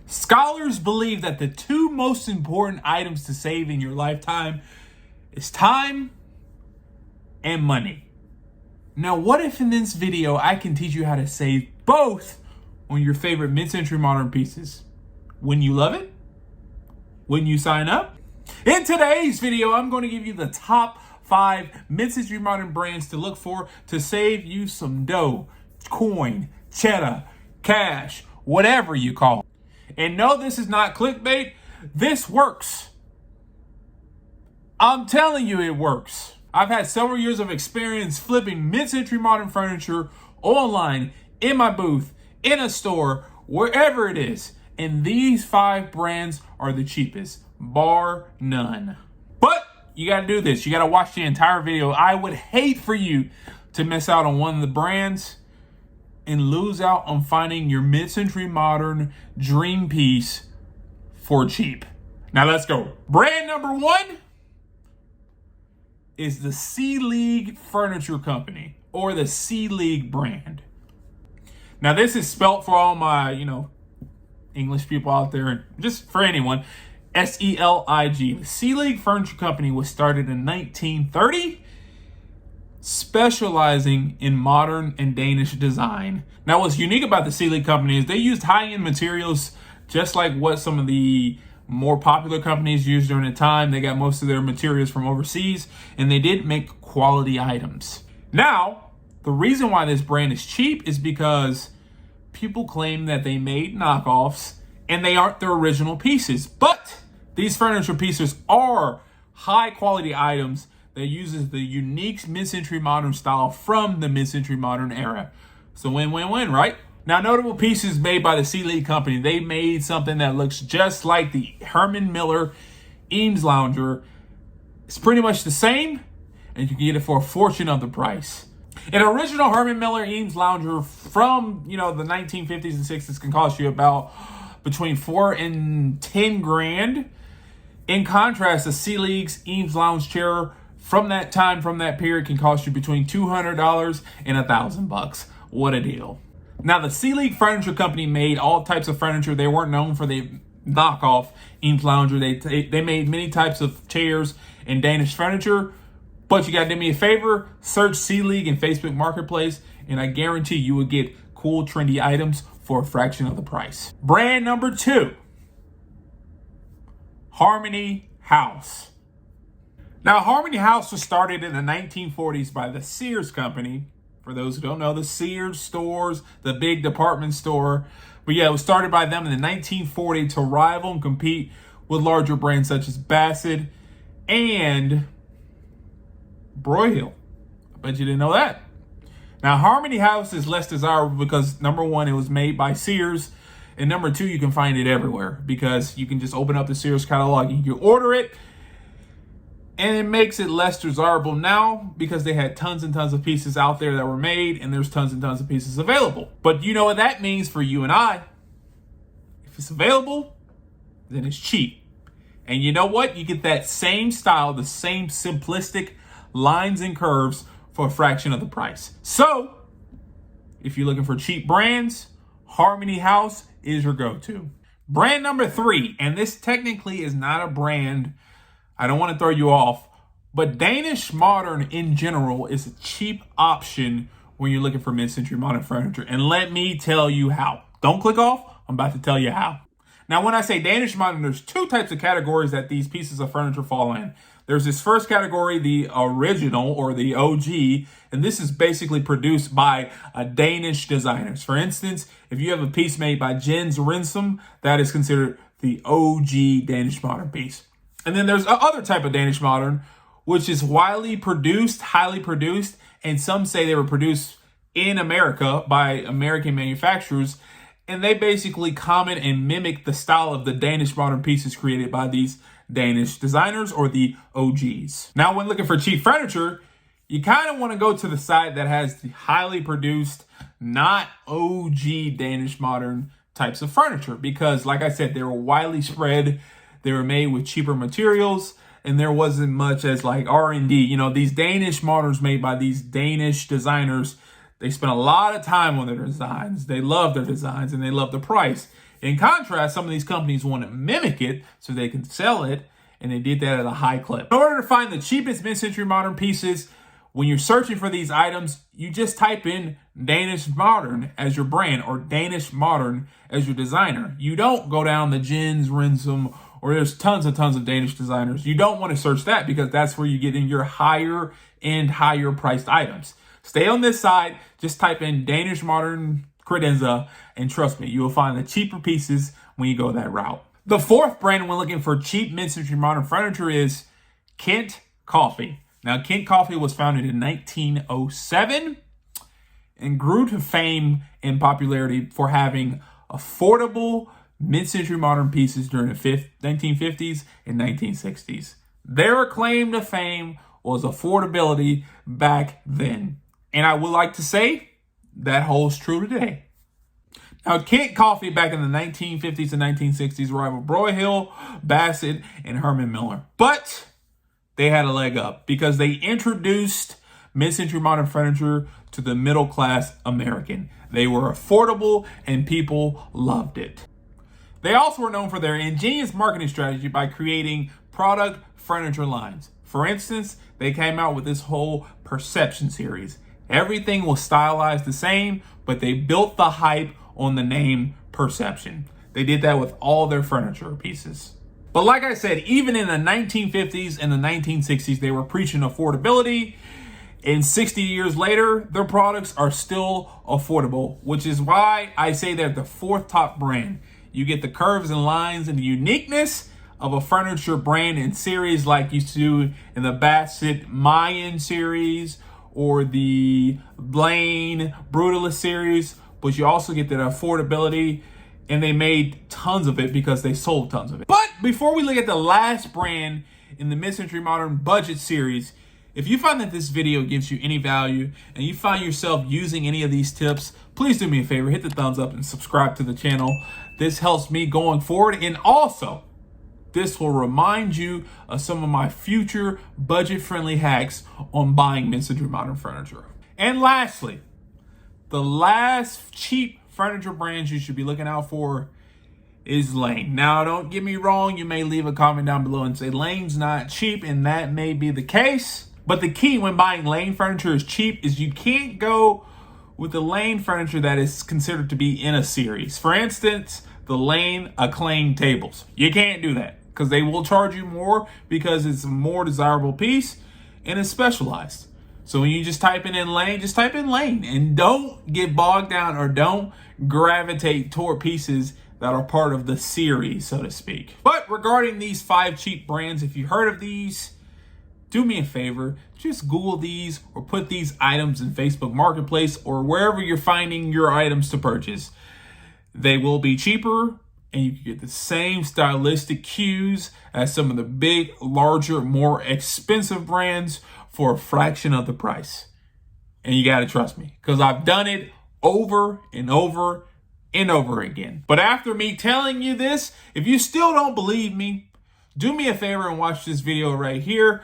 Scholars believe that the two most important items to save in your lifetime is time and money. Now, what if in this video I can teach you how to save both on your favorite mid-century modern pieces? Wouldn't you love it? Wouldn't you sign up? In today's video, I'm going to give you the top 5 mid-century modern brands to look for to save you some dough, coin, cheddar, cash, whatever you call it. And no, this is not clickbait. This works. I'm telling you it works. I've had several years of experience flipping mid-century modern furniture online, in my booth, in a store, wherever it is. And these 5 brands are the cheapest, bar none. But you got to do this. You got to watch the entire video. I would hate for you to miss out on one of the brands and lose out on finding your mid-century modern dream piece for cheap. Now let's go. Brand number 1 is the C League Furniture Company, or the C League brand. Now this is spelt for all my, English people out there, and just for anyone. S-E-L-I-G. The C League Furniture Company was started in 1930, specializing in modern and Danish design. Now, what's unique about the C League Company is they used high-end materials, just like what some of the more popular companies used during the time. They got most of their materials from overseas, and they did make quality items. Now, the reason why this brand is cheap is because people claim that they made knockoffs and they aren't their original pieces. But these furniture pieces are high-quality items that uses the unique mid-century modern style from the mid-century modern era. So win-win-win, right? Now, notable pieces made by the C League Company. They made something that looks just like the Herman Miller Eames Lounger. It's pretty much the same, and you can get it for a fortune of the price. An original Herman Miller Eames Lounger from, the 1950s and 60s can cost you about between $4,000 and $10,000. In contrast, the C League's Eames Lounge chair from that time, from that period, can cost you between $200 and $1,000. What a deal. Now, the C League Furniture Company made all types of furniture. They weren't known for the knockoff Eames Lounger. They made many types of chairs and Danish furniture. But you got to do me a favor, search C League in Facebook Marketplace, and I guarantee you will get cool, trendy items for a fraction of the price. Brand number 2, Harmony House. Now, Harmony House was started in the 1940s by the Sears Company. For those who don't know, the Sears stores, the big department store. But yeah, it was started by them in the 1940s to rival and compete with larger brands such as Bassett and Broyhill. I bet you didn't know that. Now, Harmony House is less desirable because, number 1, it was made by Sears. And number 2, you can find it everywhere because you can just open up the Sears catalog and you can order it. And it makes it less desirable now because they had tons and tons of pieces out there that were made, and there's tons and tons of pieces available. But you know what that means for you and I? If it's available, then it's cheap. And you know what? You get that same style, the same simplistic lines and curves for a fraction of the price. So, if you're looking for cheap brands, Harmony House is your go-to. Brand number 3, and this technically is not a brand. I don't want to throw you off, but Danish modern in general is a cheap option when you're looking for mid-century modern furniture. And let me tell you how. Don't click off. I'm about to tell you how. Now, when I say Danish modern, there's 2 types of categories that these pieces of furniture fall in. There's this first category, the original or the OG, and this is basically produced by Danish designers. For instance, if you have a piece made by Jens Rensum, that is considered the OG Danish modern piece. And then there's other type of Danish modern, which is highly produced, and some say they were produced in America by American manufacturers, and they basically comment and mimic the style of the Danish modern pieces created by these Danish designers or the OGs. Now, when looking for cheap furniture, you kind of want to go to the side that has the highly produced, not OG Danish modern types of furniture, because like I said, they were widely spread. They were made with cheaper materials, and there wasn't much as like R&D. These Danish moderns made by these Danish designers, they spent a lot of time on their designs. They love their designs, and they love the price. In contrast, some of these companies want to mimic it so they can sell it, and they did that at a high clip. In order to find the cheapest mid-century modern pieces, when you're searching for these items, you just type in Danish Modern as your brand or Danish Modern as your designer. You don't go down the Jens, Rensum, or there's tons of Danish designers. You don't want to search that because that's where you get in your higher end, higher priced items. Stay on this side, just type in Danish Modern credenza, and trust me, you will find the cheaper pieces when you go that route. The fourth brand when looking for cheap mid-century modern furniture is Kent Coffee. Now, Kent Coffee was founded in 1907 and grew to fame and popularity for having affordable mid-century modern pieces during the 1950s and 1960s. Their claim to fame was affordability back then. And I would like to say that holds true today. Now, Kent Coffee back in the 1950s and 1960s rivaled Broyhill, Bassett, and Herman Miller. But they had a leg up because they introduced mid-century modern furniture to the middle-class American. They were affordable and people loved it. They also were known for their ingenious marketing strategy by creating product furniture lines. For instance, they came out with this whole Perception series. Everything was stylized the same, but they built the hype on the name Perception. They did that with all their furniture pieces. But like I said, even in the 1950s and the 1960s, they were preaching affordability. And 60 years later, their products are still affordable, which is why I say they're the fourth top brand. You get the curves and lines and the uniqueness of a furniture brand and series like you do in the Bassett Mayan series or the Blaine Brutalist series, but you also get that affordability, and they made tons of it because they sold tons of it. But before we look at the last brand in the mid-century modern budget series, if you find that this video gives you any value and you find yourself using any of these tips, please do me a favor, hit the thumbs up and subscribe to the channel. This helps me going forward, and also this will remind you of some of my future budget-friendly hacks on buying mid-century modern furniture. And lastly, the last cheap furniture brands you should be looking out for is Lane. Now, don't get me wrong, you may leave a comment down below and say Lane's not cheap, and that may be the case. But the key when buying Lane furniture is cheap is you can't go with the Lane furniture that is considered to be in a series. For instance, the Lane acclaimed tables. You can't do that because they will charge you more because it's a more desirable piece and it's specialized. So when you just type in Lane, just type in Lane and don't get bogged down or don't gravitate toward pieces that are part of the series, so to speak. But regarding these 5 cheap brands, if you heard of these, do me a favor, just Google these or put these items in Facebook Marketplace or wherever you're finding your items to purchase. They will be cheaper and you can get the same stylistic cues as some of the big, larger, more expensive brands for a fraction of the price. And you gotta trust me, because I've done it over and over and over again. But after me telling you this, if you still don't believe me, do me a favor and watch this video right here.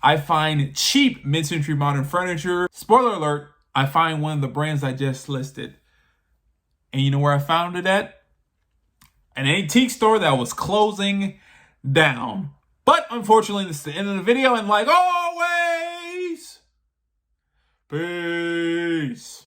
I find cheap mid-century modern furniture. Spoiler alert, I find one of the brands I just listed. And you know where I found it at? An antique store that was closing down. But unfortunately, this is the end of the video, and like always, peace.